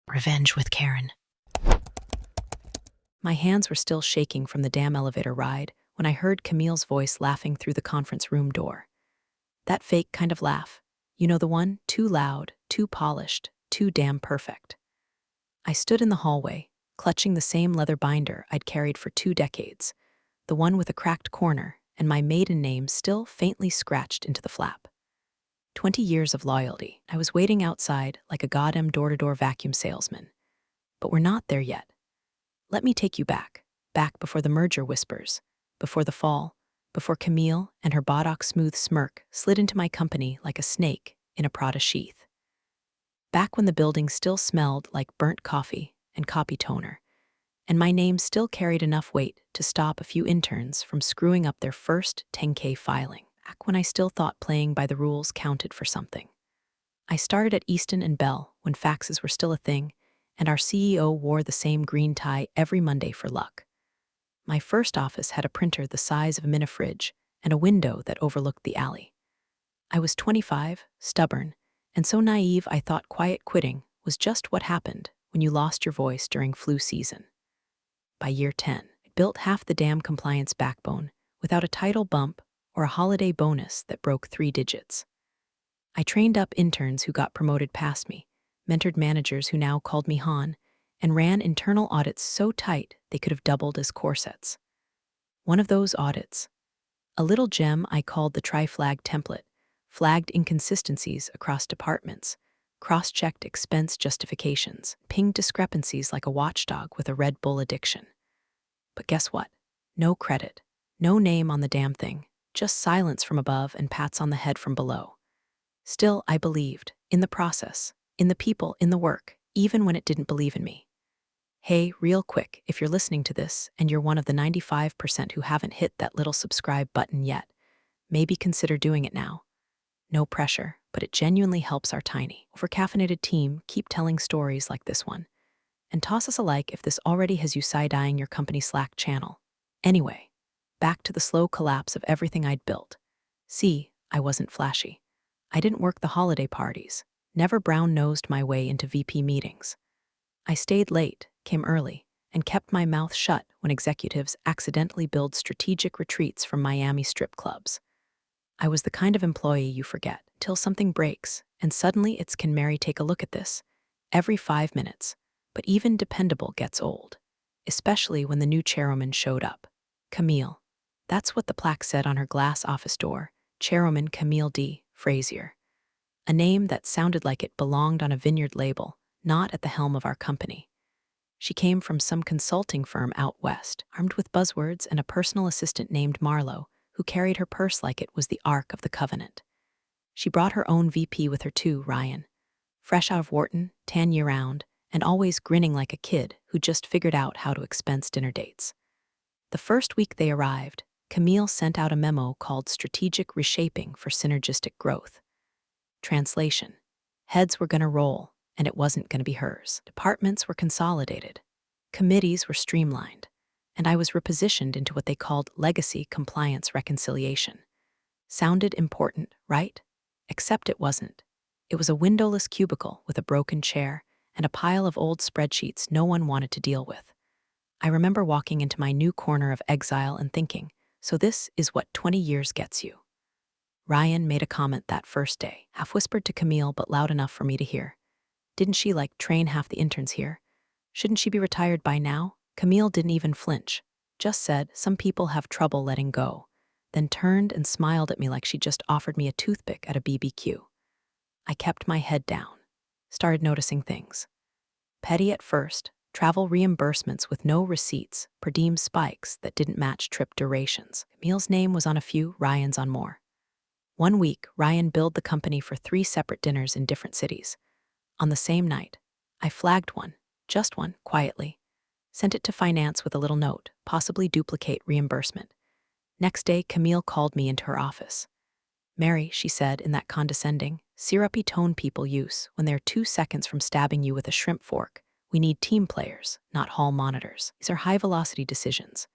Revenge with Karen. My hands were still shaking from the damn elevator ride when I heard Camille's voice laughing through the conference room door. That fake kind of laugh. You know the one? Too loud, too polished, too damn perfect. I stood in the hallway, clutching the same leather binder I'd carried for 2 decades, the one with a cracked corner and my maiden name still faintly scratched into the flap. 20 years of loyalty. I was waiting outside like a goddamn door-to-door vacuum salesman. But we're not there yet. Let me take you back before the merger whispers, before the fall, before Camille and her Botox-smooth smirk slid into my company like a snake in a Prada sheath. Back when the building still smelled like burnt coffee and copy toner, and my name still carried enough weight to stop a few interns from screwing up their first 10K filing. Back when I still thought playing by the rules counted for something. I started at Easton and Bell when faxes were still a thing, and our CEO wore the same green tie every Monday for luck. My first office had a printer the size of a mini fridge and a window that overlooked the alley. I was 25, stubborn, and so naive I thought quiet quitting was just what happened when you lost your voice during flu season. By year 10, I built half the damn compliance backbone without a title bump or a holiday bonus that broke 3 digits. I trained up interns who got promoted past me, mentored managers who now called me Han, and ran internal audits so tight they could have doubled as corsets. One of those audits, a little gem I called the tri-flag template, flagged inconsistencies across departments, cross-checked expense justifications, pinged discrepancies like a watchdog with a Red Bull addiction. But guess what? No credit, no name on the damn thing, just silence from above and pats on the head from below. Still, I believed, in the process, in the people, in the work, even when it didn't believe in me. Hey, real quick, if you're listening to this and you're one of the 95% who haven't hit that little subscribe button yet, maybe consider doing it now. No pressure, but it genuinely helps our tiny, over-caffeinated team keep telling stories like this one. And toss us a like if this already has you side-eyeing your company Slack channel. Anyway, back to the slow collapse of everything I'd built. See, I wasn't flashy. I didn't work the holiday parties, never brown-nosed my way into VP meetings. I stayed late, came early, and kept my mouth shut when executives accidentally billed strategic retreats from Miami strip clubs. I was the kind of employee you forget till something breaks, and suddenly it's "Can Mary take a look at this?" every 5 minutes. But even dependable gets old, especially when the new chairwoman showed up. Camille. That's what the plaque said on her glass office door, Chairwoman Camille D. Frazier. A name that sounded like it belonged on a vineyard label, not at the helm of our company. She came from some consulting firm out west, armed with buzzwords and a personal assistant named Marlowe, who carried her purse like it was the Ark of the Covenant. She brought her own VP with her too, Ryan. Fresh out of Wharton, tan year-round, and always grinning like a kid who just figured out how to expense dinner dates. The first week they arrived, Camille sent out a memo called Strategic Reshaping for Synergistic Growth. Translation: heads were gonna roll, and it wasn't gonna be hers. Departments were consolidated. Committees were streamlined, and I was repositioned into what they called Legacy Compliance Reconciliation. Sounded important, right? Except it wasn't. It was a windowless cubicle with a broken chair and a pile of old spreadsheets no one wanted to deal with. I remember walking into my new corner of exile and thinking, so this is what 20 years gets you. Ryan made a comment that first day, half whispered to Camille but loud enough for me to hear. Didn't she train half the interns here? Shouldn't she be retired by now? Camille didn't even flinch, just said some people have trouble letting go, then turned and smiled at me like she just offered me a toothpick at a BBQ. I kept my head down, started noticing things. Petty at first, travel reimbursements with no receipts, per diem spikes that didn't match trip durations. Camille's name was on a few, Ryan's on more. One week, Ryan billed the company for 3 separate dinners in different cities. On the same night, I flagged one, just one, quietly. Sent it to finance with a little note, possibly duplicate reimbursement. Next day, Camille called me into her office. Mary, she said in that condescending, syrupy tone people use when they're 2 seconds from stabbing you with a shrimp fork, we need team players, not hall monitors. These are high-velocity decisions.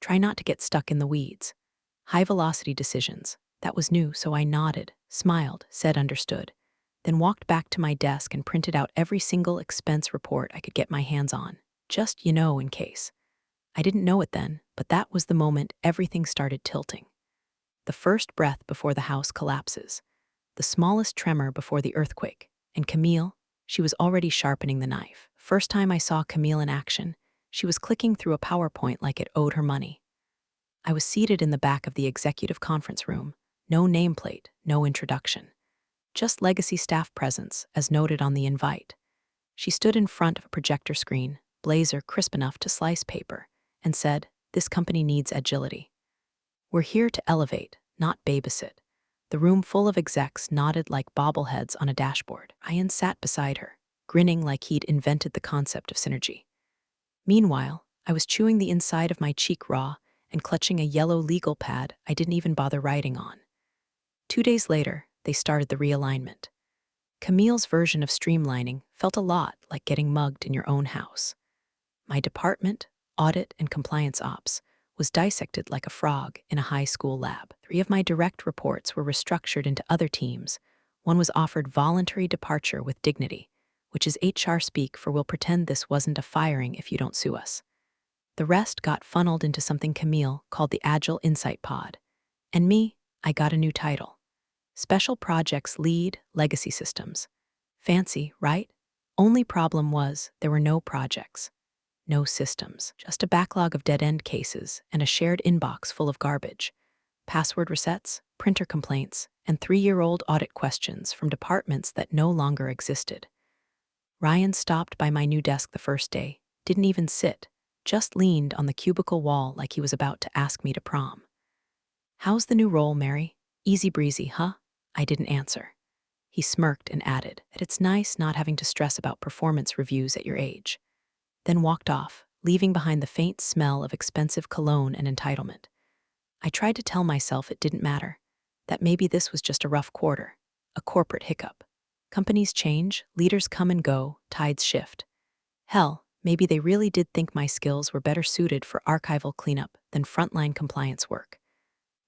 Try not to get stuck in the weeds. High-velocity decisions. That was new, so I nodded, smiled, said understood. then walked back to my desk and printed out every single expense report I could get my hands on, just, in case. I didn't know it then, but that was the moment everything started tilting. The first breath before the house collapses, the smallest tremor before the earthquake, and Camille, she was already sharpening the knife. First time I saw Camille in action, she was clicking through a PowerPoint like it owed her money. I was seated in the back of the executive conference room, no nameplate, no introduction. Just legacy staff presence, as noted on the invite. She stood in front of a projector screen, blazer crisp enough to slice paper, and said, "This company needs agility. We're here to elevate, not babysit." The room full of execs nodded like bobbleheads on a dashboard. Ryan sat beside her, grinning like he'd invented the concept of synergy. Meanwhile, I was chewing the inside of my cheek raw and clutching a yellow legal pad I didn't even bother writing on. 2 days later, they started the realignment. Camille's version of streamlining felt a lot like getting mugged in your own house. My department, audit and compliance ops, was dissected like a frog in a high school lab. 3 of my direct reports were restructured into other teams. One was offered voluntary departure with dignity, which is HR speak for "we'll pretend this wasn't a firing if you don't sue us." The rest got funneled into something Camille called the Agile Insight Pod. And me, I got a new title. Special Projects Lead, Legacy Systems. Fancy, right? Only problem was there were no projects. No systems, just a backlog of dead-end cases and a shared inbox full of garbage. Password resets, printer complaints, and 3-year-old audit questions from departments that no longer existed. Ryan stopped by my new desk the first day, didn't even sit, just leaned on the cubicle wall like he was about to ask me to prom. "How's the new role, Mary? Easy breezy, huh?" I didn't answer. He smirked and added that it's nice not having to stress about performance reviews at your age. Then walked off, leaving behind the faint smell of expensive cologne and entitlement. I tried to tell myself it didn't matter, that maybe this was just a rough quarter, a corporate hiccup. Companies change, leaders come and go, tides shift. Hell, maybe they really did think my skills were better suited for archival cleanup than frontline compliance work.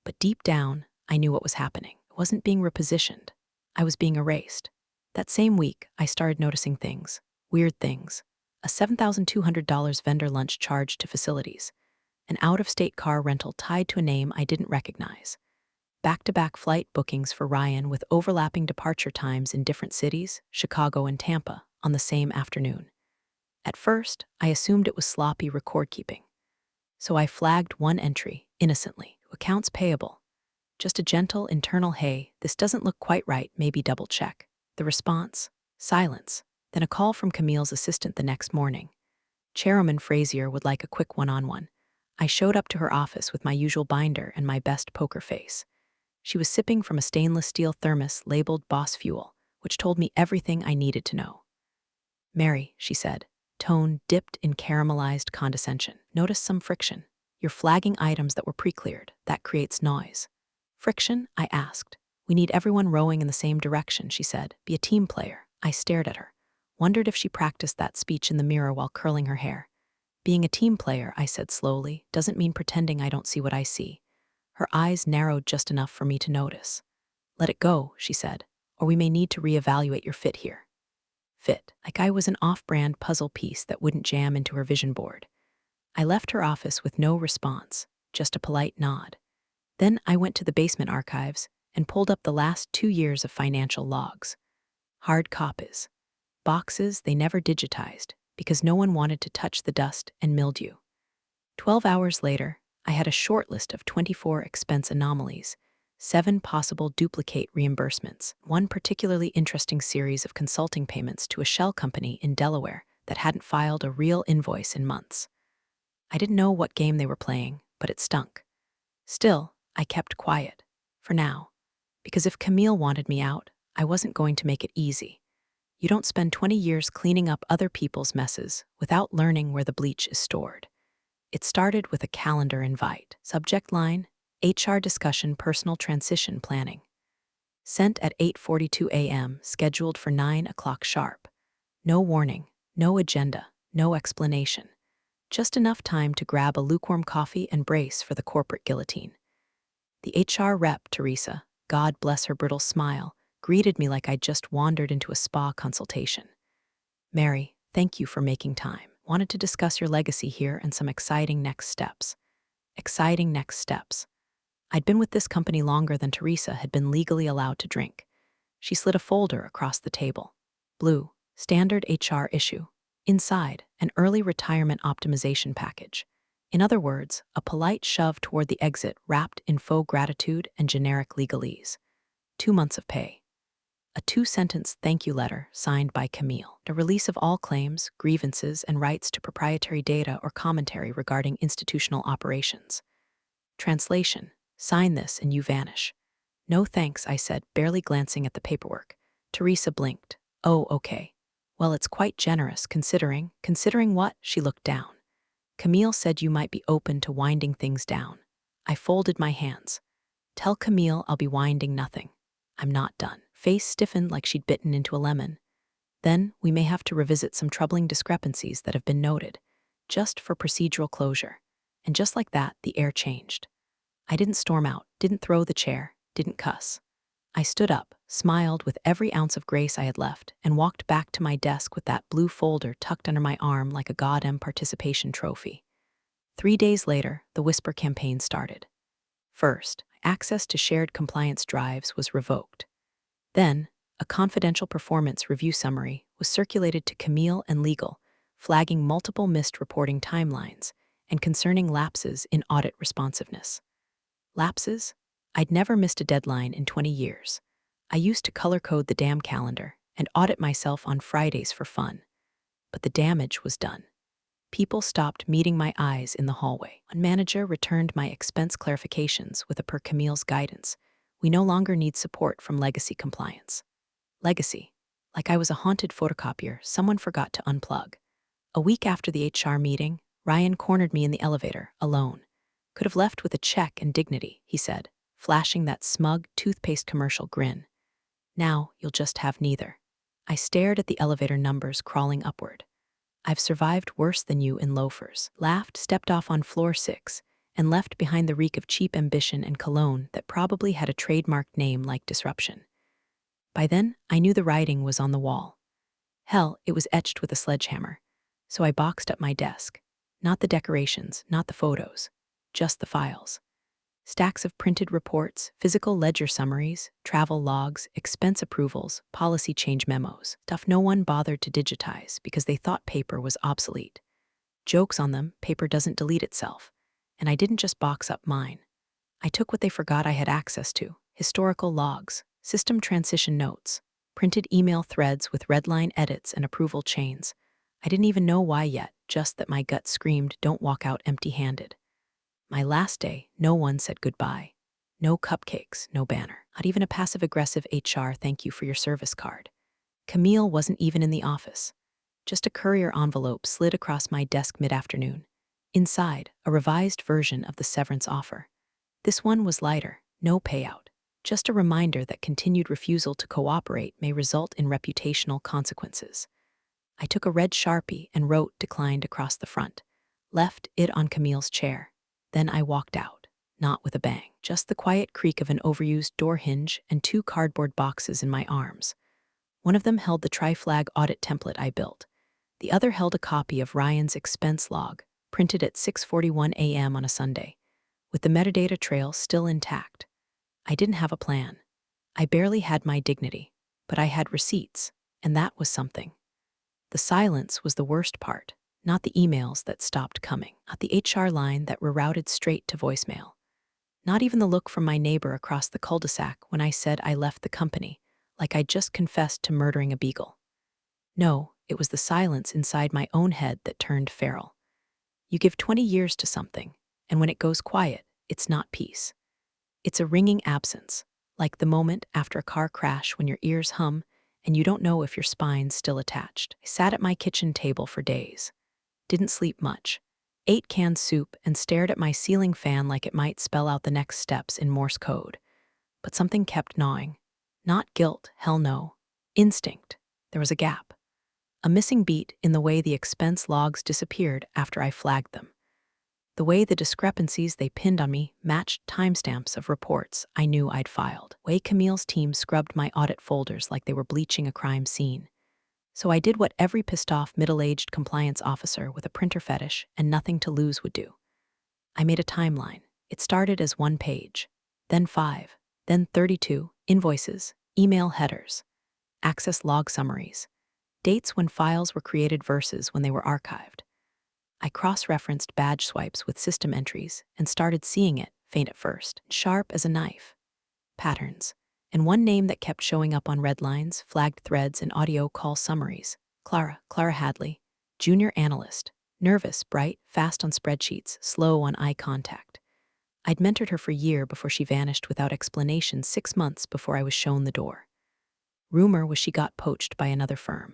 But deep down, I knew what was happening. I wasn't being repositioned. I was being erased. That same week, I started noticing things, weird things. A $7,200 vendor lunch charge to facilities. An out-of-state car rental tied to a name I didn't recognize. Back-to-back flight bookings for Ryan with overlapping departure times in different cities, Chicago and Tampa, on the same afternoon. At first, I assumed it was sloppy record-keeping. So I flagged one entry, innocently, accounts payable. Just a gentle internal "hey, this doesn't look quite right, maybe double check." The response? Silence. Then a call from Camille's assistant the next morning. Chairwoman Frazier would like a quick one-on-one. I showed up to her office with my usual binder and my best poker face. She was sipping from a stainless steel thermos labeled Boss Fuel, which told me everything I needed to know. "Mary," she said, tone dipped in caramelized condescension. "Notice some friction. You're flagging items that were pre-cleared. That creates noise." "Friction?" I asked. "We need everyone rowing in the same direction," she said. "Be a team player." I stared at her. Wondered if she practiced that speech in the mirror while curling her hair. "Being a team player," I said slowly, "doesn't mean pretending I don't see what I see." Her eyes narrowed just enough for me to notice. "Let it go," she said, "or we may need to reevaluate your fit here." Fit, like I was an off-brand puzzle piece that wouldn't jam into her vision board. I left her office with no response, just a polite nod. Then I went to the basement archives and pulled up the last 2 years of financial logs. Hard copies. Boxes they never digitized because no one wanted to touch the dust and mildew. 12 hours later, I had a short list of 24 expense anomalies, 7 possible duplicate reimbursements, 1 particularly interesting series of consulting payments to a shell company in Delaware that hadn't filed a real invoice in months. I didn't know what game they were playing, but it stunk. Still, I kept quiet, for now, because if Camille wanted me out, I wasn't going to make it easy. You don't spend 20 years cleaning up other people's messes without learning where the bleach is stored. It started with a calendar invite. Subject line, HR discussion personal transition planning. Sent at 8:42 a.m., scheduled for 9 o'clock sharp. No warning, no agenda, no explanation. Just enough time to grab a lukewarm coffee and brace for the corporate guillotine. The HR rep, Teresa, God bless her brittle smile, greeted me like I'd just wandered into a spa consultation. "Mary, thank you for making time. Wanted to discuss your legacy here and some exciting next steps." Exciting next steps. I'd been with this company longer than Teresa had been legally allowed to drink. She slid a folder across the table. Blue, standard HR issue. Inside, an early retirement optimization package. In other words, a polite shove toward the exit wrapped in faux gratitude and generic legalese. 2 months of pay. A 2-sentence thank you letter signed by Camille. The release of all claims, grievances, and rights to proprietary data or commentary regarding institutional operations. Translation: sign this and you vanish. "No thanks," I said, barely glancing at the paperwork. Teresa blinked. "Oh, okay. Well, it's quite generous, considering..." "Considering what?" She looked down. "Camille said you might be open to winding things down." I folded my hands. "Tell Camille I'll be winding nothing. I'm not done." Face stiffened like she'd bitten into a lemon. "Then we may have to revisit some troubling discrepancies that have been noted, just for procedural closure." And just like that, the air changed. I didn't storm out, didn't throw the chair, didn't cuss. I stood up, smiled with every ounce of grace I had left, and walked back to my desk with that blue folder tucked under my arm like a goddamn participation trophy. 3 days later, the Whisper campaign started. First, access to shared compliance drives was revoked. Then, a confidential performance review summary was circulated to Camille and legal, flagging multiple missed reporting timelines and concerning lapses in audit responsiveness. Lapses? I'd never missed a deadline in 20 years. I used to color code the damn calendar and audit myself on Fridays for fun. But the damage was done. People stopped meeting my eyes in the hallway. One manager returned my expense clarifications with a per Camille's guidance. "We no longer need support from legacy compliance." Legacy. Like I was a haunted photocopier someone forgot to unplug. A week after the HR meeting, Ryan cornered me in the elevator, alone. "Could have left with a check and dignity," he said, flashing that smug toothpaste commercial grin. "Now you'll just have neither." I stared at the elevator numbers crawling upward. "I've survived worse than you in loafers," laughed, stepped off on floor 6, and left behind the reek of cheap ambition and cologne that probably had a trademarked name like disruption. By then, I knew the writing was on the wall. Hell, it was etched with a sledgehammer. So I boxed up my desk. Not the decorations, not the photos, just the files. Stacks of printed reports, physical ledger summaries, travel logs, expense approvals, policy change memos, stuff no one bothered to digitize because they thought paper was obsolete. Jokes on them, paper doesn't delete itself. And I didn't just box up mine. I took what they forgot I had access to: historical logs, system transition notes, printed email threads with redline edits and approval chains. I didn't even know why yet, just that my gut screamed, "Don't walk out empty-handed." My last day, no one said goodbye. No cupcakes, no banner, not even a passive-aggressive HR "thank you for your service" card. Camille wasn't even in the office. Just a courier envelope slid across my desk mid-afternoon. Inside, a revised version of the severance offer. This one was lighter, no payout. Just a reminder that continued refusal to cooperate may result in reputational consequences. I took a red Sharpie and wrote "declined" across the front. Left it on Camille's chair. Then I walked out, not with a bang, just the quiet creak of an overused door hinge and 2 cardboard boxes in my arms. One of them held the tri-flag audit template I built. The other held a copy of Ryan's expense log, printed at 6:41 a.m. on a Sunday, with the metadata trail still intact. I didn't have a plan. I barely had my dignity, but I had receipts, and that was something. The silence was the worst part. Not the emails that stopped coming, not the HR line that rerouted straight to voicemail. Not even the look from my neighbor across the cul-de-sac when I said I left the company, like I'd just confessed to murdering a beagle. No, it was the silence inside my own head that turned feral. You give 20 years to something, and when it goes quiet, it's not peace. It's a ringing absence, like the moment after a car crash when your ears hum and you don't know if your spine's still attached. I sat at my kitchen table for days. Didn't sleep much, ate canned soup, and stared at my ceiling fan like it might spell out the next steps in Morse code. But something kept gnawing. Not guilt, hell no. Instinct. There was a gap. A missing beat in the way the expense logs disappeared after I flagged them. The way the discrepancies they pinned on me matched timestamps of reports I knew I'd filed. The way Camille's team scrubbed my audit folders like they were bleaching a crime scene. So I did what every pissed-off middle-aged compliance officer with a printer fetish and nothing to lose would do. I made a timeline. It started as 1 page, then 5, then 32, invoices, email headers, access log summaries, dates when files were created versus when they were archived. I cross-referenced badge swipes with system entries and started seeing it, faint at first, sharp as a knife. Patterns. And one name that kept showing up on red lines, flagged threads, and audio call summaries. Clara Hadley, junior analyst, nervous, bright, fast on spreadsheets, slow on eye contact. I'd mentored her for a year before she vanished without explanation 6 months before I was shown the door. Rumor was she got poached by another firm.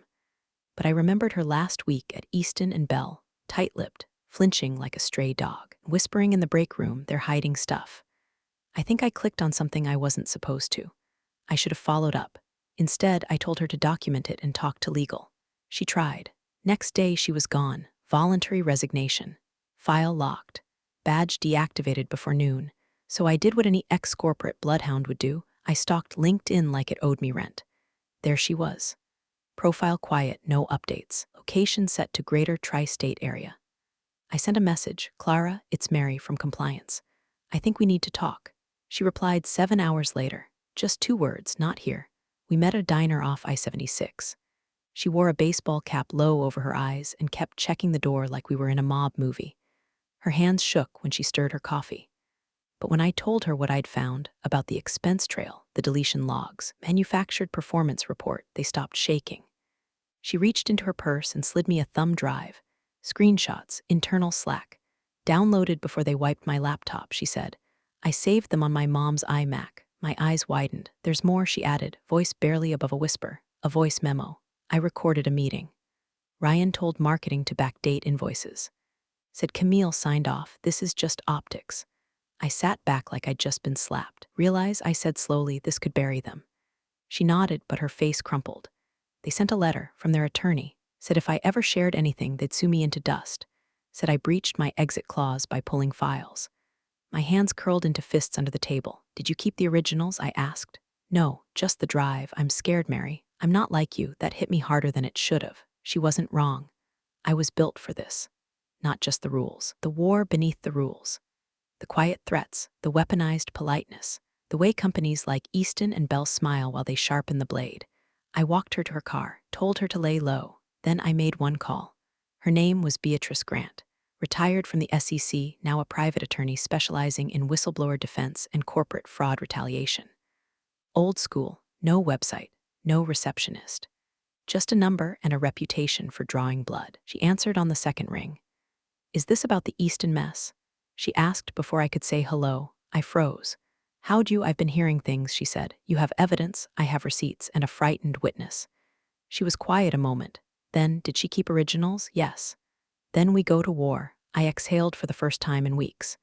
But I remembered her last week at Easton and Bell, tight-lipped, flinching like a stray dog, whispering in the break room they're hiding stuff. I think I clicked on something I wasn't supposed to. I should have followed up. Instead, I told her to document it and talk to legal. She tried. Next day, she was gone. Voluntary resignation. File locked. Badge deactivated before noon. So I did what any ex-corporate bloodhound would do. I stalked LinkedIn like it owed me rent. There she was. Profile quiet, no updates. Location set to greater tri-state area. I sent a message. Clara, it's Mary from compliance. I think we need to talk. She replied 7 hours later. Just 2 words, not here. We met at a diner off I-76. She wore a baseball cap low over her eyes and kept checking the door like we were in a mob movie. Her hands shook when she stirred her coffee. But when I told her what I'd found about the expense trail, the deletion logs, manufactured performance report, they stopped shaking. She reached into her purse and slid me a thumb drive. Screenshots, internal Slack. Downloaded before they wiped my laptop, she said. I saved them on my mom's iMac. My eyes widened. There's more, she added, voice barely above a whisper. A voice memo. I recorded a meeting. Ryan told marketing to backdate invoices. Said Camille signed off. This is just optics. I sat back like I'd just been slapped. Realize, I said slowly, this could bury them. She nodded, but her face crumpled. They sent a letter from their attorney. Said if I ever shared anything, they'd sue me into dust. Said I breached my exit clause by pulling files. My hands curled into fists under the table. Did you keep the originals? I asked. No, just the drive. I'm scared, Mary. I'm not like you. That hit me harder than it should have. She wasn't wrong. I was built for this. Not just the rules. The war beneath the rules. The quiet threats, the weaponized politeness, the way companies like Easton and Bell smile while they sharpen the blade. I walked her to her car, told her to lay low. Then I made one call. Her name was Beatrice Grant. Retired from the SEC, now a private attorney specializing in whistleblower defense and corporate fraud retaliation. Old school, no website, no receptionist. Just a number and a reputation for drawing blood. She answered on the second ring. Is this about the Easton mess? She asked before I could say hello. I froze. How'd you? I've been hearing things, she said. You have evidence, I have receipts, and a frightened witness. She was quiet a moment. Then, did she keep originals? Yes. Then we go to war. I exhaled for the first time in weeks.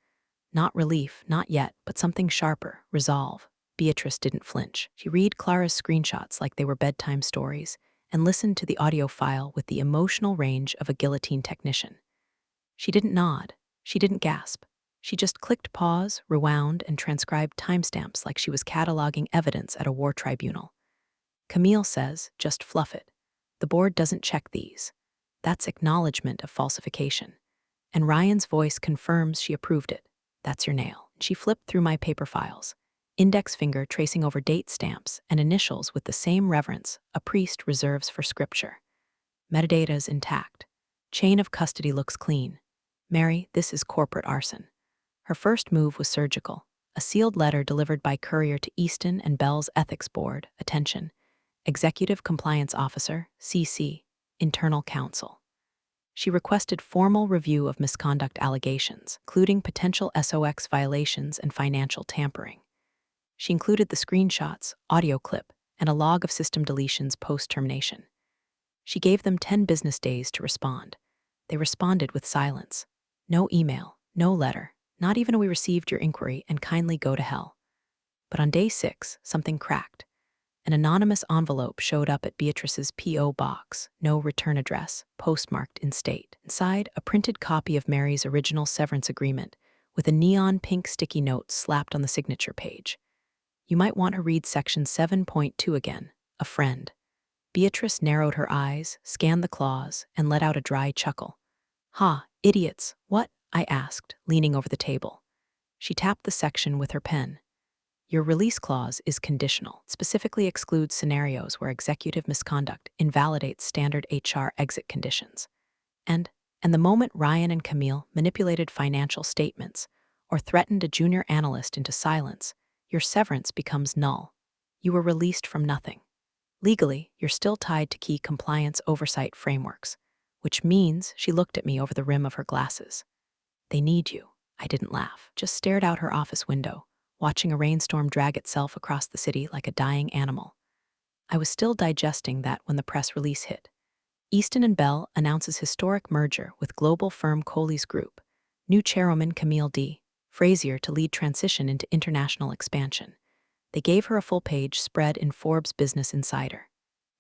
Not relief, not yet, but something sharper, resolve. Beatrice didn't flinch. She read Clara's screenshots like they were bedtime stories and listened to the audio file with the emotional range of a guillotine technician. She didn't nod. She didn't gasp. She just clicked pause, rewound, and transcribed timestamps like she was cataloging evidence at a war tribunal. Camille says, just fluff it. The board doesn't check these. That's acknowledgement of falsification. And Ryan's voice confirms she approved it. That's your nail. She flipped through my paper files. Index finger tracing over date stamps and initials with the same reverence a priest reserves for scripture. Metadata is intact. Chain of custody looks clean. Mary, this is corporate arson. Her first move was surgical. A sealed letter delivered by courier to Easton and Bell's ethics board. Attention. Executive Compliance Officer, CC, Internal Counsel. She requested formal review of misconduct allegations, including potential SOX violations and financial tampering. She included the screenshots, audio clip, and a log of system deletions post-termination. She gave them 10 business days to respond. They responded with silence. No email, no letter, not even a "we received your inquiry and kindly go to hell." But on day 6, something cracked. An anonymous envelope showed up at Beatrice's P.O. box, no return address, postmarked in state. Inside, a printed copy of Mary's original severance agreement, with a neon pink sticky note slapped on the signature page. You might want to read section 7.2 again, a friend. Beatrice narrowed her eyes, scanned the clause, and let out a dry chuckle. Ha, idiots, what? I asked, leaning over the table. She tapped the section with her pen. Your release clause is conditional, specifically excludes scenarios where executive misconduct invalidates standard HR exit conditions. And the moment Ryan and Camille manipulated financial statements or threatened a junior analyst into silence, your severance becomes null. You were released from nothing. Legally, you're still tied to key compliance oversight frameworks, which means she looked at me over the rim of her glasses. They need you. I didn't laugh, just stared out her office window, watching a rainstorm drag itself across the city like a dying animal. I was still digesting that when the press release hit. Easton & Bell announces historic merger with global firm Coley's Group, new chairwoman Camille Frazier to lead transition into international expansion. They gave her a full-page spread in Forbes Business Insider.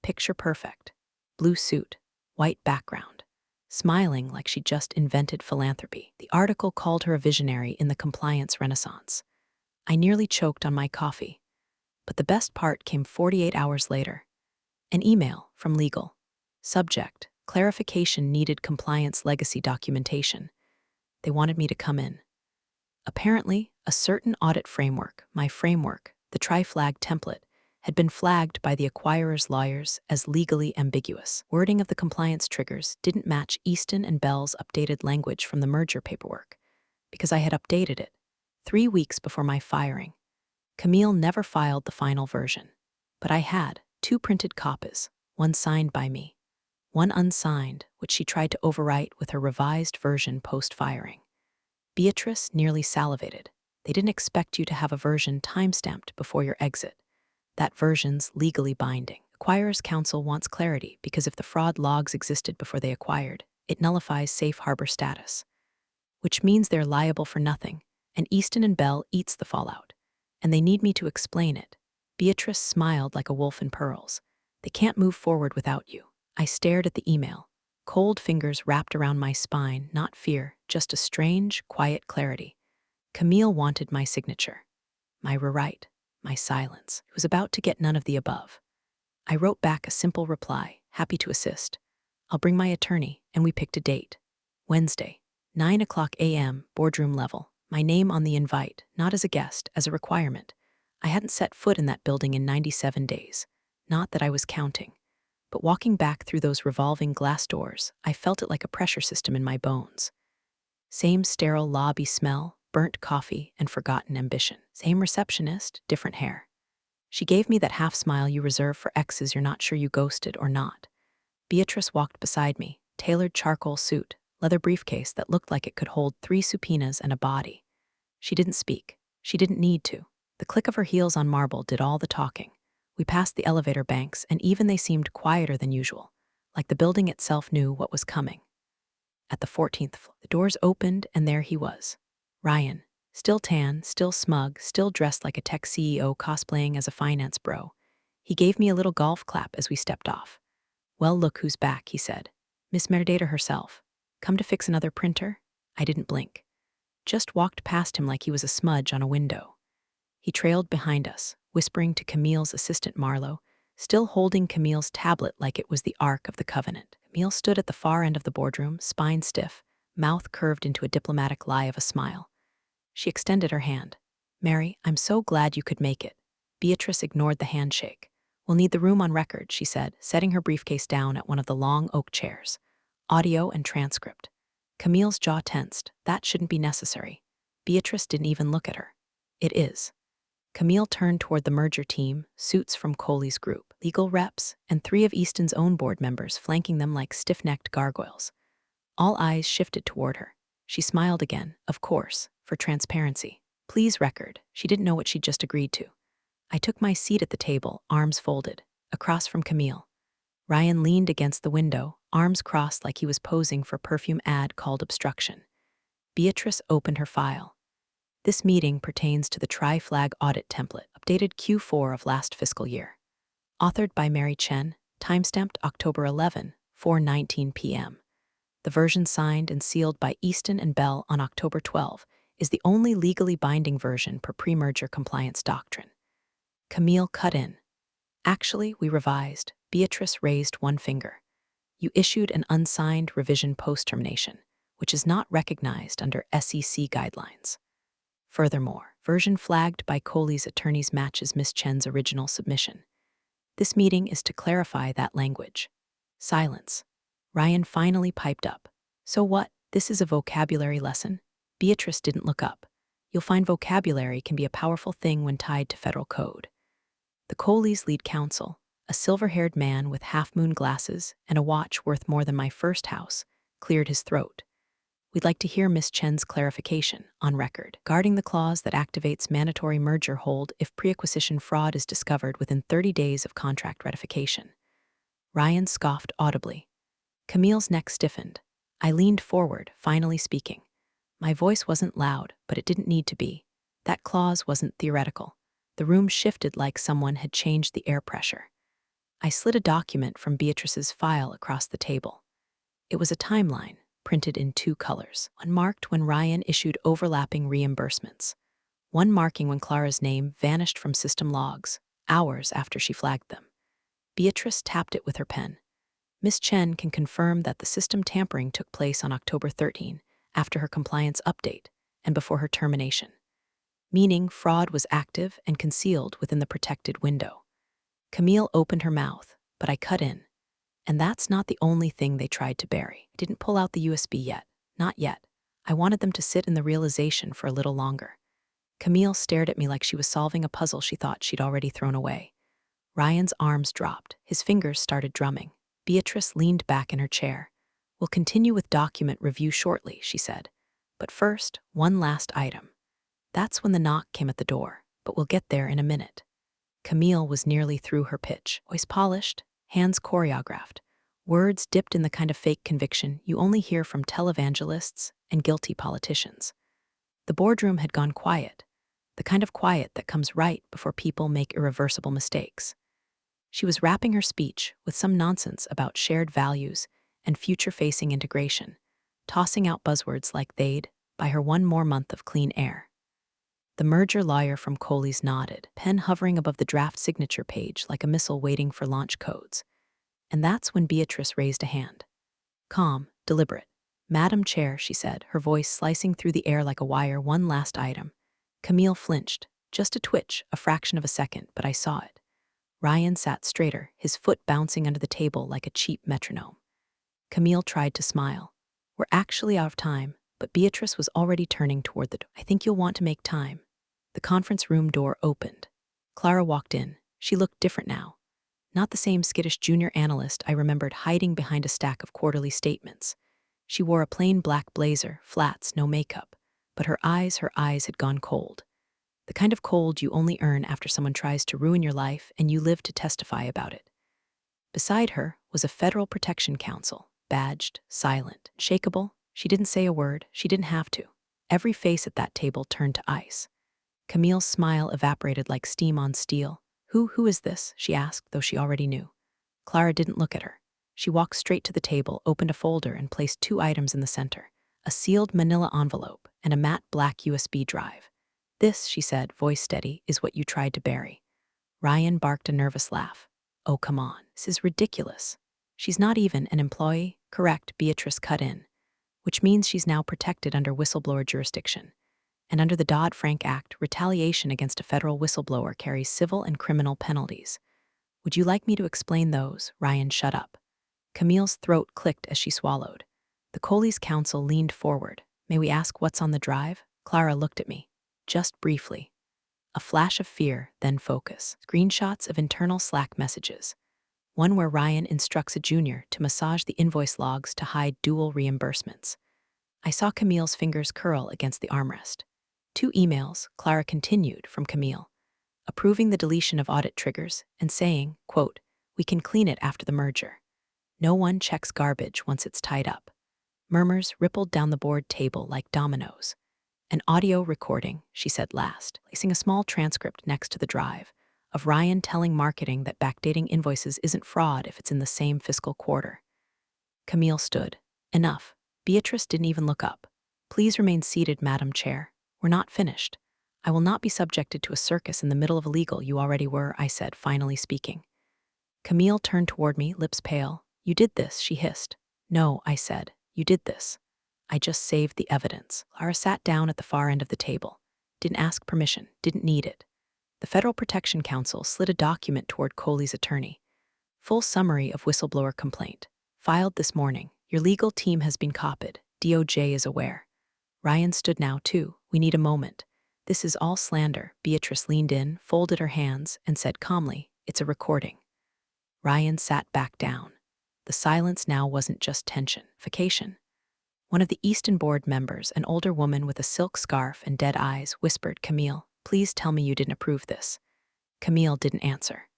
Picture perfect. Blue suit, white background, smiling like she just invented philanthropy. The article called her a visionary in the compliance renaissance. I nearly choked on my coffee. But the best part came 48 hours later. An email from legal. Subject, clarification needed compliance legacy documentation. They wanted me to come in. Apparently, a certain audit framework, my framework, the tri-flag template, had been flagged by the acquirer's lawyers as legally ambiguous. Wording of the compliance triggers didn't match Easton & Bell's updated language from the merger paperwork, because I had updated it 3 weeks before my firing. Camille never filed the final version, but I had 2 printed copies, one signed by me, one unsigned, which she tried to overwrite with her revised version post-firing. Beatrice nearly salivated. They didn't expect you to have a version timestamped before your exit. That version's legally binding. Acquirer's counsel wants clarity because if the fraud logs existed before they acquired, it nullifies safe harbor status, which means they're liable for nothing, and Easton & Bell eats the fallout. And they need me to explain it. Beatrice smiled like a wolf in pearls. They can't move forward without you. I stared at the email. Cold fingers wrapped around my spine, not fear, just a strange, quiet clarity. Camille wanted my signature, my rewrite, my silence. It was about to get none of the above. I wrote back a simple reply, happy to assist. I'll bring my attorney, and we picked a date. Wednesday, 9:00 a.m., boardroom level. My name on the invite, not as a guest, as a requirement. I hadn't set foot in that building in 97 days. Not that I was counting. But walking back through those revolving glass doors, I felt it like a pressure system in my bones. Same sterile lobby smell, burnt coffee, and forgotten ambition. Same receptionist, different hair. She gave me that half smile you reserve for exes you're not sure you ghosted or not. Beatrice walked beside me, tailored charcoal suit, leather briefcase that looked like it could hold 3 subpoenas and a body. She didn't speak. She didn't need to. The click of her heels on marble did all the talking. We passed the elevator banks, and even they seemed quieter than usual, like the building itself knew what was coming. At the 14th floor, the doors opened, and there he was. Ryan, still tan, still smug, still dressed like a tech CEO cosplaying as a finance bro. He gave me a little golf clap as we stepped off. Well, look who's back, he said. Miss Metadata herself. Come to fix another printer? I didn't blink. Just walked past him like he was a smudge on a window. He trailed behind us, whispering to Camille's assistant Marlowe, still holding Camille's tablet like it was the Ark of the Covenant. Camille stood at the far end of the boardroom, spine stiff, mouth curved into a diplomatic lie of a smile. She extended her hand. Mary, I'm so glad you could make it. Beatrice ignored the handshake. We'll need the room on record, she said, setting her briefcase down at one of the long oak chairs. Audio and transcript. Camille's jaw tensed. That shouldn't be necessary. Beatrice didn't even look at her. It is. Camille turned toward the merger team, suits from Coley's Group, legal reps, and 3 of Easton's own board members flanking them like stiff-necked gargoyles. All eyes shifted toward her. She smiled again, of course, for transparency. Please record, she didn't know what she'd just agreed to. I took my seat at the table, arms folded, across from Camille. Ryan leaned against the window, arms crossed like he was posing for a perfume ad called Obstruction. Beatrice opened her file. This meeting pertains to the tri-flag audit template, updated Q4 of last fiscal year. Authored by Mary Chen, timestamped October 11, 4:19 p.m. The version signed and sealed by Easton and Bell on October 12 is the only legally binding version per pre-merger compliance doctrine. Camille cut in. Actually, we revised. Beatrice raised one finger. You issued an unsigned revision post-termination, which is not recognized under SEC guidelines. Furthermore, version flagged by Coley's attorneys matches Ms. Chen's original submission. This meeting is to clarify that language. Silence. Ryan finally piped up. So what? This is a vocabulary lesson? Beatrice didn't look up. You'll find vocabulary can be a powerful thing when tied to federal code. The Coleys' lead counsel, a silver-haired man with half-moon glasses and a watch worth more than my first house, cleared his throat. We'd like to hear Ms. Chen's clarification, on record, guarding the clause that activates mandatory merger hold if pre-acquisition fraud is discovered within 30 days of contract ratification. Ryan scoffed audibly. Camille's neck stiffened. I leaned forward, finally speaking. My voice wasn't loud, but it didn't need to be. That clause wasn't theoretical. The room shifted like someone had changed the air pressure. I slid a document from Beatrice's file across the table. It was a timeline, printed in 2 colors, one marked when Ryan issued overlapping reimbursements, one marking when Clara's name vanished from system logs, hours after she flagged them. Beatrice tapped it with her pen. Ms. Chen can confirm that the system tampering took place on October 13, after her compliance update, and before her termination, meaning fraud was active and concealed within the protected window. Camille opened her mouth, but I cut in. And that's not the only thing they tried to bury. I didn't pull out the USB yet. Not yet. I wanted them to sit in the realization for a little longer. Camille stared at me like she was solving a puzzle she thought she'd already thrown away. Ryan's arms dropped. His fingers started drumming. Beatrice leaned back in her chair. We'll continue with document review shortly, she said. But first, one last item. That's when the knock came at the door, but we'll get there in a minute. Camille was nearly through her pitch. Voice polished, hands choreographed, words dipped in the kind of fake conviction you only hear from televangelists and guilty politicians. The boardroom had gone quiet, the kind of quiet that comes right before people make irreversible mistakes. She was wrapping her speech with some nonsense about shared values and future-facing integration, tossing out buzzwords like they'd buy her one more month of clean air. The merger lawyer from Coley's nodded, pen hovering above the draft signature page like a missile waiting for launch codes. And that's when Beatrice raised a hand. Calm, deliberate. Madam Chair, she said, her voice slicing through the air like a wire. One last item. Camille flinched. Just a twitch, a fraction of a second, but I saw it. Ryan sat straighter, his foot bouncing under the table like a cheap metronome. Camille tried to smile. We're actually out of time, but Beatrice was already turning toward the door. I think you'll want to make time. The conference room door opened. Clara walked in. She looked different now. Not the same skittish junior analyst I remembered hiding behind a stack of quarterly statements. She wore a plain black blazer, flats, no makeup, but her eyes had gone cold. The kind of cold you only earn after someone tries to ruin your life and you live to testify about it. Beside her was a federal protection counsel, badged, silent, shakable. She didn't say a word, she didn't have to. Every face at that table turned to ice. Camille's smile evaporated like steam on steel. Who is this? She asked, though she already knew. Clara didn't look at her. She walked straight to the table, opened a folder, and placed 2 items in the center, a sealed manila envelope and a matte black USB drive. This, she said, voice steady, is what you tried to bury. Ryan barked a nervous laugh. Oh, come on. This is ridiculous. She's not even an employee. Correct, Beatrice cut in. Which means she's now protected under whistleblower jurisdiction. And under the Dodd-Frank Act, retaliation against a federal whistleblower carries civil and criminal penalties. Would you like me to explain those? Ryan shut up. Camille's throat clicked as she swallowed. The Coley's counsel leaned forward. May we ask what's on the drive? Clara looked at me. Just briefly. A flash of fear, then focus. Screenshots of internal Slack messages. One where Ryan instructs a junior to massage the invoice logs to hide dual reimbursements. I saw Camille's fingers curl against the armrest. 2 emails, Clara continued, from Camille, approving the deletion of audit triggers and saying, quote, we can clean it after the merger. No one checks garbage once it's tied up. Murmurs rippled down the board table like dominoes. An audio recording, she said last, placing a small transcript next to the drive, of Ryan telling marketing that backdating invoices isn't fraud if it's in the same fiscal quarter. Camille stood. Enough. Beatrice didn't even look up. Please remain seated, Madam Chair. We're not finished. I will not be subjected to a circus in the middle of a legal. You already were, I said, finally speaking. Camille turned toward me, lips pale. You did this, she hissed. No, I said. You did this. I just saved the evidence. Clara sat down at the far end of the table. Didn't ask permission, didn't need it. The Federal Protection Council slid a document toward Coley's attorney. Full summary of whistleblower complaint. Filed this morning. Your legal team has been copied. DOJ is aware. Ryan stood now, too. We need a moment. This is all slander. Beatrice leaned in, folded her hands, and said calmly, it's a recording. Ryan sat back down. The silence now wasn't just tension. Vacation. One of the Easton board members, an older woman with a silk scarf and dead eyes, whispered, Camille, please tell me you didn't approve this. Camille didn't answer.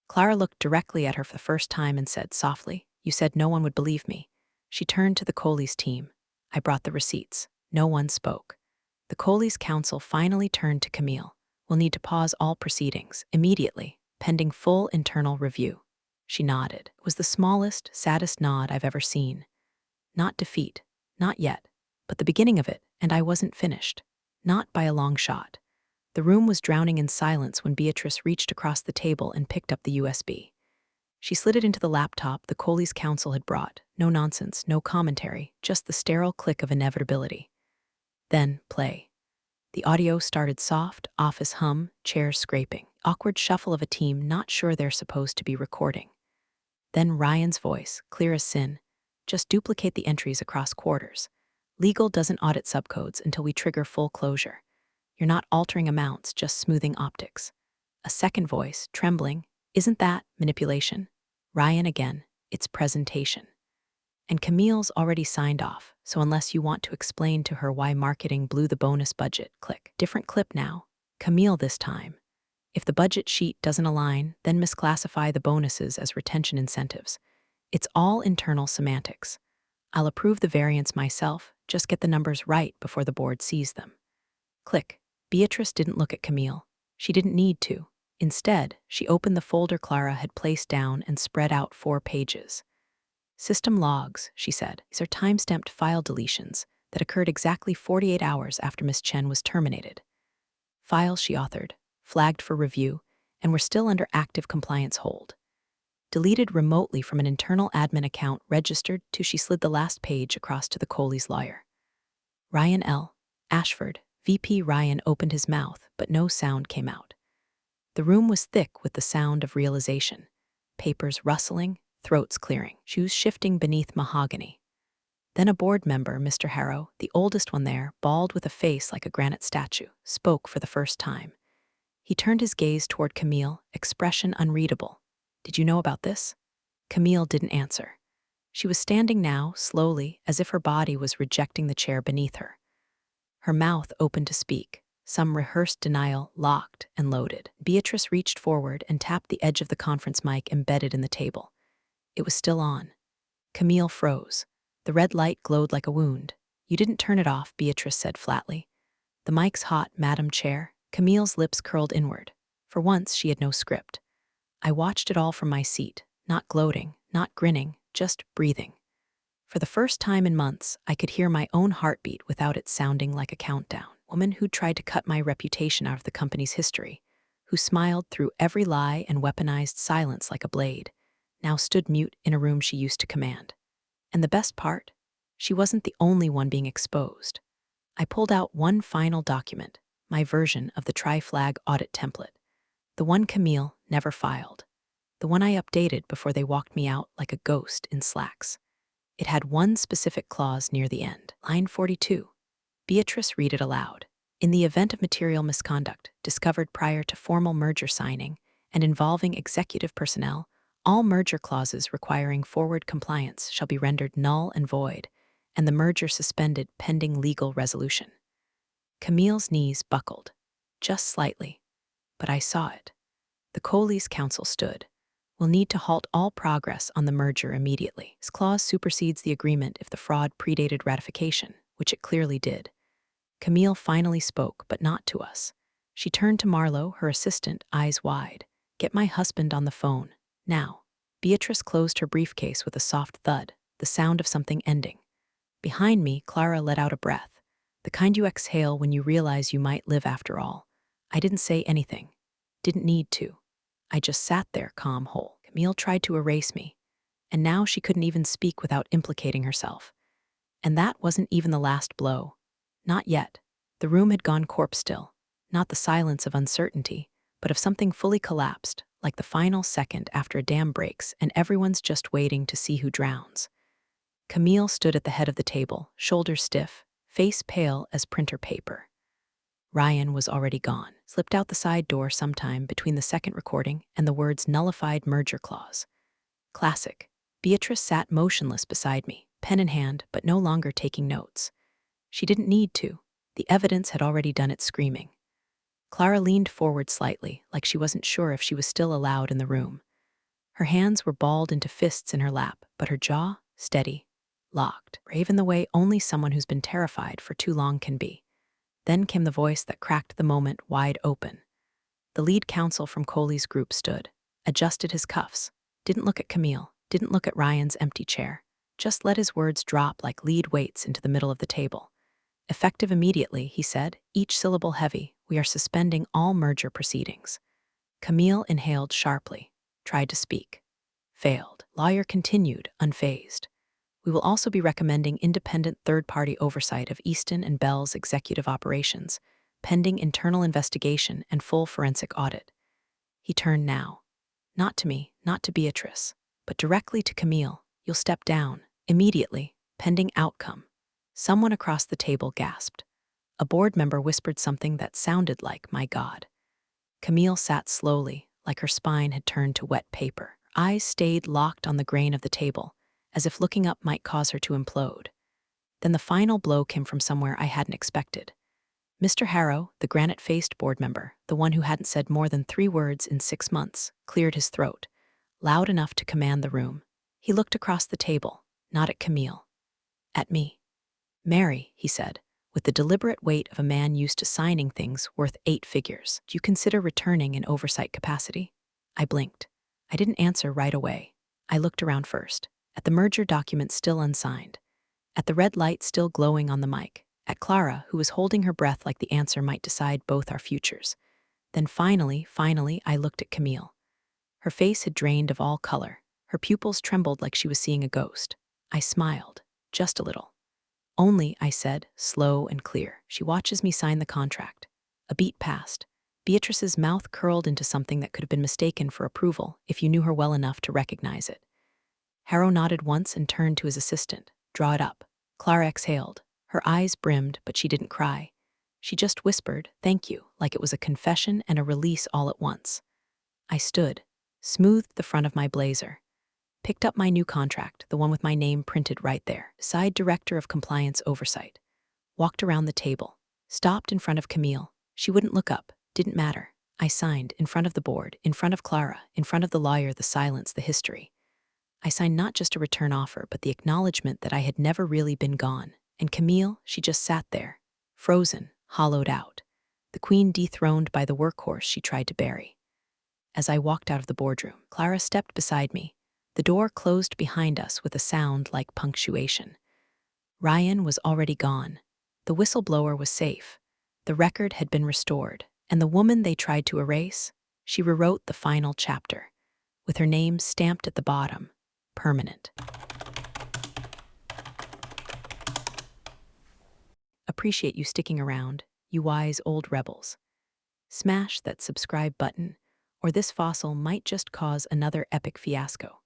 Clara looked directly at her for the first time and said softly, you said no one would believe me. She turned to the Coley's team. I brought the receipts. No one spoke. The Coley's counsel finally turned to Camille. We'll need to pause all proceedings, immediately, pending full internal review. She nodded. It was the smallest, saddest nod I've ever seen. Not defeat. Not yet. But the beginning of it, and I wasn't finished. Not by a long shot. The room was drowning in silence when Beatrice reached across the table and picked up the USB. She slid it into the laptop the Coley's counsel had brought. No nonsense, no commentary, just the sterile click of inevitability. Then, play. The audio started soft, office hum, chairs scraping, awkward shuffle of a team not sure they're supposed to be recording. Then Ryan's voice, clear as sin. Just duplicate the entries across quarters. Legal doesn't audit subcodes until we trigger full closure. You're not altering amounts, just smoothing optics. A second voice, trembling. Isn't that manipulation? Ryan again. It's presentation. And Camille's already signed off, so unless you want to explain to her why marketing blew the bonus budget, click. Different clip now. Camille this time. If the budget sheet doesn't align, then misclassify the bonuses as retention incentives. It's all internal semantics. I'll approve the variance myself, just get the numbers right before the board sees them. Click. Beatrice didn't look at Camille. She didn't need to. Instead, she opened the folder Clara had placed down and spread out 4 pages. System logs, she said. These are time-stamped file deletions that occurred exactly 48 hours after Miss Chen was terminated. Files she authored, flagged for review, and were still under active compliance hold. Deleted remotely from an internal admin account registered to she slid the last page across to the Coley's lawyer. Ryan L. Ashford, VP Ryan opened his mouth, but no sound came out. The room was thick with the sound of realization. Papers rustling, throats clearing, shoes shifting beneath mahogany. Then a board member, Mr. Harrow, the oldest one there, bald with a face like a granite statue, spoke for the first time. He turned his gaze toward Camille, expression unreadable. Did you know about this? Camille didn't answer. She was standing now, slowly, as if her body was rejecting the chair beneath her. Her mouth opened to speak, some rehearsed denial locked and loaded. Beatrice reached forward and tapped the edge of the conference mic embedded in the table. It was still on. Camille froze. The red light glowed like a wound. You didn't turn it off, Beatrice said flatly. The mic's hot, Madam Chair. Camille's lips curled inward. For once, she had no script. I watched it all from my seat, not gloating, not grinning, just breathing. For the first time in months, I could hear my own heartbeat without it sounding like a countdown. Woman who tried to cut my reputation out of the company's history, who smiled through every lie and weaponized silence like a blade, now stood mute in a room she used to command. And the best part? She wasn't the only one being exposed. I pulled out one final document, my version of the Tri-Flag audit template, the one Camille never filed, the one I updated before they walked me out like a ghost in slacks. It had one specific clause near the end, line 42. Beatrice read it aloud. In the event of material misconduct discovered prior to formal merger signing and involving executive personnel, all merger clauses requiring forward compliance shall be rendered null and void, and the merger suspended pending legal resolution. Camille's knees buckled, just slightly, but I saw it. The Coley's counsel stood. We'll need to halt all progress on the merger immediately. This clause supersedes the agreement if the fraud predated ratification, which it clearly did. Camille finally spoke, but not to us. She turned to Marlowe, her assistant, eyes wide. Get my husband on the phone, now. Beatrice closed her briefcase with a soft thud, the sound of something ending. Behind me, Clara let out a breath, the kind you exhale when you realize you might live after all. I didn't say anything. Didn't need to. I just sat there, calm, whole. Camille tried to erase me, and now she couldn't even speak without implicating herself. And that wasn't even the last blow. Not yet. The room had gone corpse-still, not the silence of uncertainty, but of something fully collapsed, like the final second after a dam breaks and everyone's just waiting to see who drowns. Camille stood at the head of the table, shoulders stiff, face pale as printer paper. Ryan was already gone, slipped out the side door sometime between the second recording and the words nullified merger clause. Classic. Beatrice sat motionless beside me, pen in hand, but no longer taking notes. She didn't need to. The evidence had already done its screaming. Clara leaned forward slightly, like she wasn't sure if she was still allowed in the room. Her hands were balled into fists in her lap, but her jaw, steady, locked, brave in the way only someone who's been terrified for too long can be. Then came the voice that cracked the moment wide open. The lead counsel from Coley's group stood, adjusted his cuffs, didn't look at Camille, didn't look at Ryan's empty chair, just let his words drop like lead weights into the middle of the table. Effective immediately, he said, each syllable heavy, we are suspending all merger proceedings. Camille inhaled sharply, tried to speak. Failed. Lawyer continued, unfazed. We will also be recommending independent third-party oversight of Easton and Bell's executive operations, pending internal investigation and full forensic audit. He turned now. Not to me, not to Beatrice, but directly to Camille. You'll step down, immediately, pending outcome. Someone across the table gasped. A board member whispered something that sounded like, my God. Camille sat slowly, like her spine had turned to wet paper. Her eyes stayed locked on the grain of the table, as if looking up might cause her to implode. Then the final blow came from somewhere I hadn't expected. Mr. Harrow, the granite-faced board member, the one who hadn't said more than 3 words in 6 months, cleared his throat, loud enough to command the room. He looked across the table, not at Camille. At me. Mary, he said, with the deliberate weight of a man used to signing things worth 8 figures. Do you consider returning in oversight capacity? I blinked. I didn't answer right away. I looked around first, at the merger document still unsigned, at the red light still glowing on the mic, at Clara, who was holding her breath like the answer might decide both our futures. Then finally, I looked at Camille. Her face had drained of all color. Her pupils trembled like she was seeing a ghost. I smiled, just a little. Only, I said, slow and clear. She watches me sign the contract. A beat passed. Beatrice's mouth curled into something that could have been mistaken for approval if you knew her well enough to recognize it. Harrow nodded once and turned to his assistant. Draw it up. Clara exhaled. Her eyes brimmed, but she didn't cry. She just whispered, thank you, like it was a confession and a release all at once. I stood, smoothed the front of my blazer, picked up my new contract, the one with my name printed right there, Side Director of Compliance Oversight, walked around the table, stopped in front of Camille. She wouldn't look up, didn't matter. I signed, in front of the board, in front of Clara, in front of the lawyer, the silence, the history. I signed not just a return offer, but the acknowledgement that I had never really been gone. And Camille, she just sat there, frozen, hollowed out, the queen dethroned by the workhorse she tried to bury. As I walked out of the boardroom, Clara stepped beside me. The door closed behind us with a sound like punctuation. Ryan was already gone. The whistleblower was safe. The record had been restored. And the woman they tried to erase, she rewrote the final chapter, with her name stamped at the bottom, permanent. Appreciate you sticking around, you wise old rebels. Smash that subscribe button, or this fossil might just cause another epic fiasco.